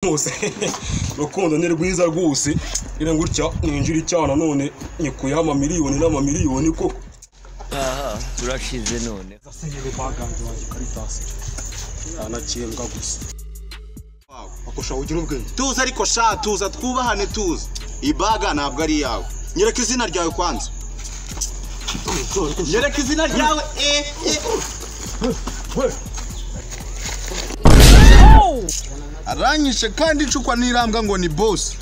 Mose rukundo ni rwiza rwose ire ngutya ninjira cyana none nyikuye amamiliyoni n'amamiliyoni koko turashize none zasengere baganje wa Caritas anaciyembwa gusa akosha ugira ubwenge tuza ariko sha tuza twubahane tuza ibaga ntabwo ari yawe nyereka izina ryawe kwanza nyereka izina ryawe aranyishe kandi icukwa n'irambwa ngo ni boss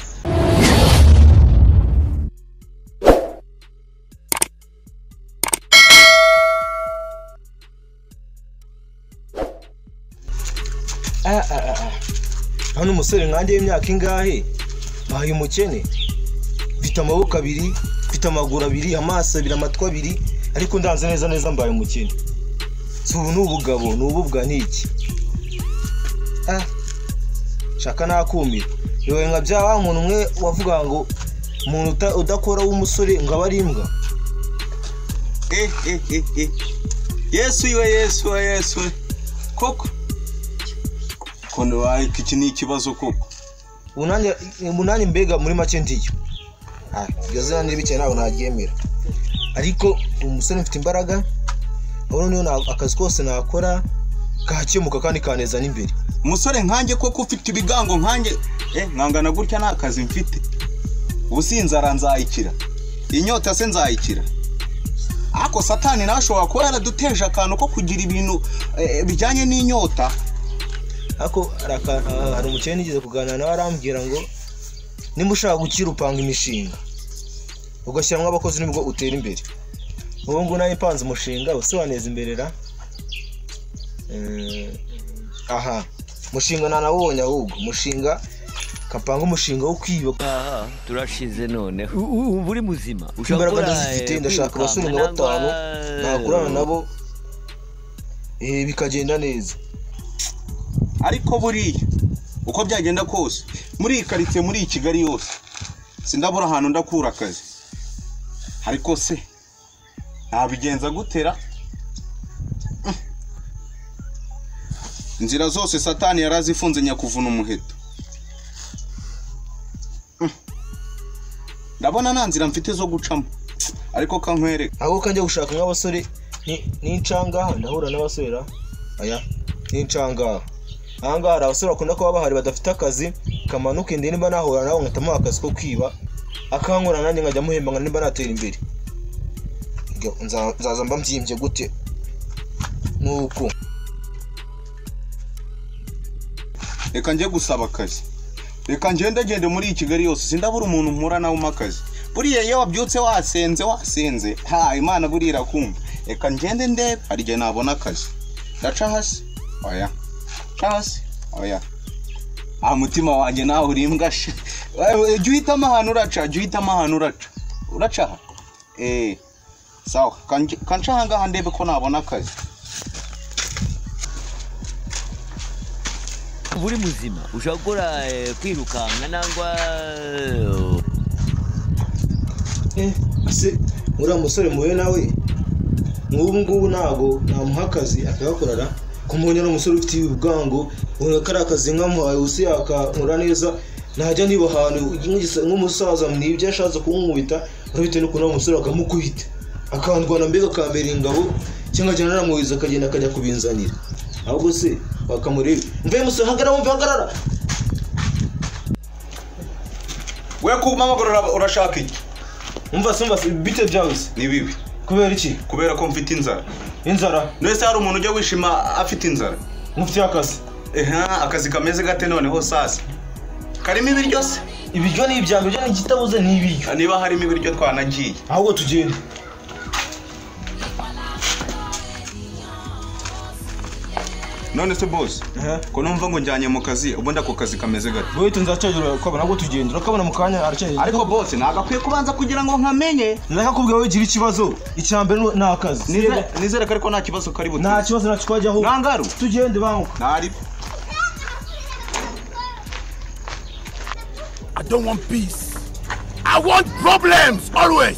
hano umusore nkanjye y'imyaka ingahe bahaye umukene mfite amaboko abiri mfite amaguru abiri amaso abiri amatwi abiri ariko ndanze neza mbaye umukene si ubu ni ubugabo ni ububwa n'iki shaka nakumira yewe nka bya wa muntu umwe wavuga ngo umuntu udakora w'umusore ngo aba ari imbwa Yesu koko kono wayi iki ni ikibazo koko unanye mbega muri make ndiyo gazana n'ibike nawe naryemera ariko umusore mfite imbaraga aho niyo akazi kose nakora kakemuka kandi kaneza n'imbere umusore nkanjye koko ufite ibigango nkanjye nkangana gutya nta kazi mfite ubusinzara nzayikira inyota se nzayikira ako satani nashobora kuba yaraduteje akantu ko kugira ibintu bijyanye n'inyota ako hari umukene nigeze kuganira nawe arambwira ngo nimba ushaka gukira upanga imishinga ugashyiramo abakozi nibwo utera imbere ubu ngubu nawe mpanze umushinga usobaneza imbere ra mushinga nanawubonye ahubwo mushinga kapanga umushinga wo kwiba turashize none ubu uri muzima imbaraga ndazifite ndashaka abasore nka 5 nakurana nabo bikagenda neza ariko buriya uko byagenda kose muri iyi karitsiye muri iyi Kigali yose sindabura ahantu ndakura akazi ariko se nabigenza gutera inzira zose satani yarazifunze nyakuvuna umuheto ndabona nta nzira mfite zo gucamo ariko kankwereka aho kanjye gushaka nk'abasore n'incanga ndahura n'abasore aya n'incanga ahangaha hari abasore bakunda kuba bahari badafite akazi kamanuka indi nimba nahura nawe nkatamuha akazi ko kwiba akankora nanjye nkajya muhemba nimba natera imbere nzaza mba mbyimbye gute nuko reka njye gusaba akazi reka ngende muri Kigali yose sindabura umuntu mpura nawe umakazi buriya iyo wabyutse wasenze Imana burira kumva reka ngende ndebe hari gihe nabona akazi ndaca hasi oya mutima wanjye nawe uri imbwa she jya uhitamo ahantu uraca sawa kanca ahangaha ndebe ko nabona akazi buri muzima ushaka gukora kwirukanka nangwa ase uriya musore muwe nawe nk'ubu ngubu ntago namuha akazi akagakorera kumubona n'umusore ufite ubwango kari akazi nkamuhaye usi yakankora neza najya niba ahantu nk'umusaza mwibyo ashatse kumwita urabite n'ukuntu uwo musore akamukubita akandwana mbega akambera ingabo cyangwa ajyana namuhiza akagenda akajya kubinzanira ahubwo se bakamureba mve musore hagarara we kumamagorora urashaka iki umva bite byawe ni bibi kubera iki kubera ko mfite inzara nese hari umuntu ujya wishima afite inzara mufite akazi akazi kameze gate noneho sasa karimo ibiryo se ibiryo ni ibyambo byo n'igitabuze ni ibiryo niba harimo ibiryo twanagiye ahubwo tugende none se boss ko numva ngo njyanye mu kazi ubundi ako kazi kameze gate wowe tunzacagura ukabona nabwo tugenda urakabona mu kanya aracyaje ariko boss nagakwiye kubanza kugira ngo nkamenye nakakubwira wowe gira ikibazo icyambere na akazi nizere ko ariko nta kibazo kari buti nta kibazo nakikwajaho nangaru tugende bangu nari I don't want peace. I want problems always.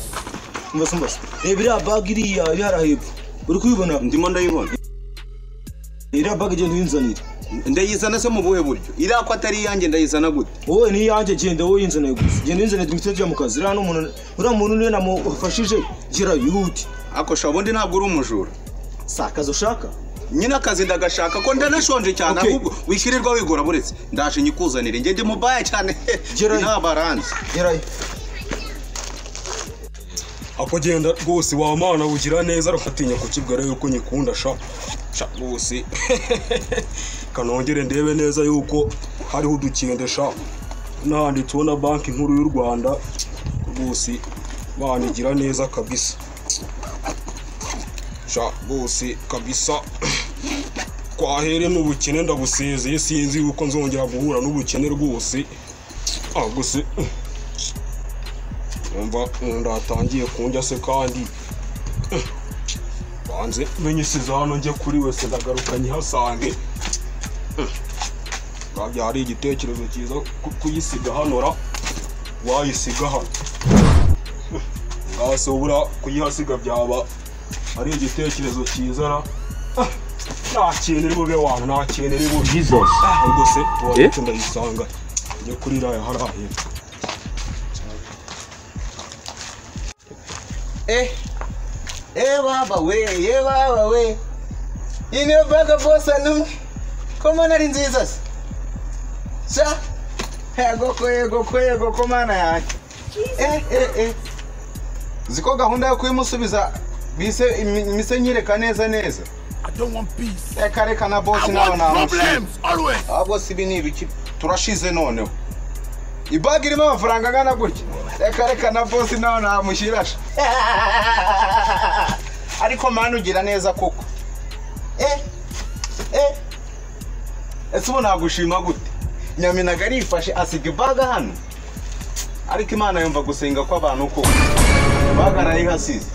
mbasa rebira bagiriya bihara hepfo uri kubibona ndimo ndayibona ira bag igenda uyinzanira ndayizana se mu buhe buryo iriya ko atari iyanjye ndayizana gute wowe ni iyanjye genda wowe yinzane gusa genda yinzane duhite tujya mu kazi uriya muntu niwe namufashije gira yihute ako sha ubundi ntabwo uri umujura si akazi ushaka nyine akazi ndagashaka ko ndanashonje cyane ahubwo wishyurirwa wigora buretse ndaje nyikuzanire njye ndi mubaya cyane ntabaranze gerayo ako genda rwose wa mana ugira neza arafatinya kukibwira yuko nyikunda sha rwose kanongere ndebe neza yuko hariho udukende sha nanditseho na banki nkuru y'u Rwanda rwose banigira neza kabisa sha rwose kabisa kwahere n'ubukene ndabusezeye sinzi yuko nzongera guhura n'ubukene rwose ahubwo se umva ndatangiye kunjya se kandi banze menye isize hano njye kuri wese ndagaruka nyihasange babya hari igitekerezo cyiza kuyisiga hanora wayisiga hano ngase ubura kuyihasiga byaba ari igitekerezo cyiza nta kintu iri bube wantu nta kintu iri bube Jesus ubwo se tuwaretse ndayisanga njye kuri raya harahe baba we ine baga bosa num koma nari nziza sa yego komana yake ziko gahunda yo kwimusubiza bise imisenyereka neza I don't want peace. reka na boss I nawe want na problems always. boss ibi ni ibiki turashize noneho ibagi irimo amafaranga angana gutya reka na boss nawe namushirasha ariko manu ugira neza koko ese ubu nagushima gute nyaminaga arifashe asiga ibaga hano ariko imana yumva gusenga kw'abantu koko ibaga narayihasize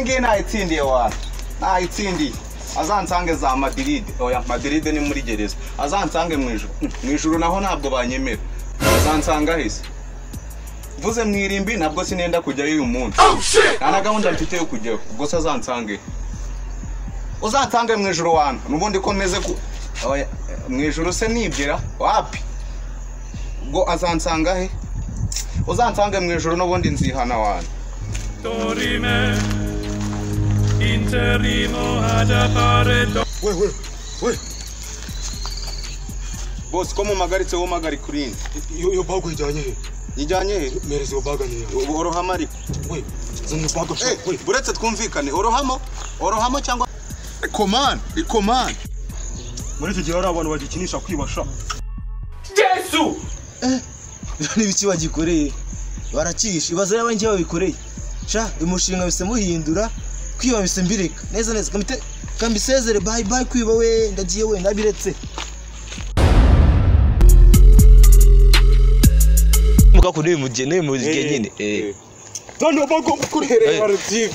ngiye nayitsindiye wantu nayitsindiye azansange za Madrid oya Madrid ni muri gereza azansange mu ijuru naho ntabwo banyemera azansanga hese vuze mwirimbi nabwo sinenda kujyayo uyu munsi nta gahunda mfite yo kujyayo ubwo se azansange uzansange mu ijuru wantu nubundi ko meze ku oya mu ijuru se nibyera wapi ubwo azansanga he uzansange mu ijuru nubundi nzihana wantu Dorime interimo ad appare we boss ko mumagaritse wo magari kurindi yo bago ijanye he ijanye he mereze yo baga ni orohama ariko we zanye bago sha we buretse twumvikane orohamo cyangwa command muri iki gihe hari abantu bagikinisha kwibasha Jesus! n'ibiki bagikoreye barakisha ibaza yaba njye babikoreye sha umushinga bise muhindura kwiba bise mbireka neza kambisezere bye kwiba we ndagiye we nabiretse muka kuri mugene nyine Dano bago kurere artive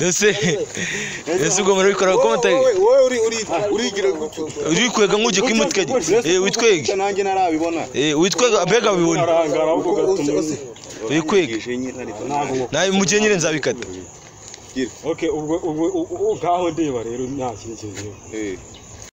ese ubwo muri bikora ko mutaye wowe urigira uri kwega nk'uje kwimutwe witwege nanjye narabibona witwega bega bibona arangara ubwo gatuma wikwega nawe mugene nyine nzabikata okay ubwo ngaho ndeba rero nta kintu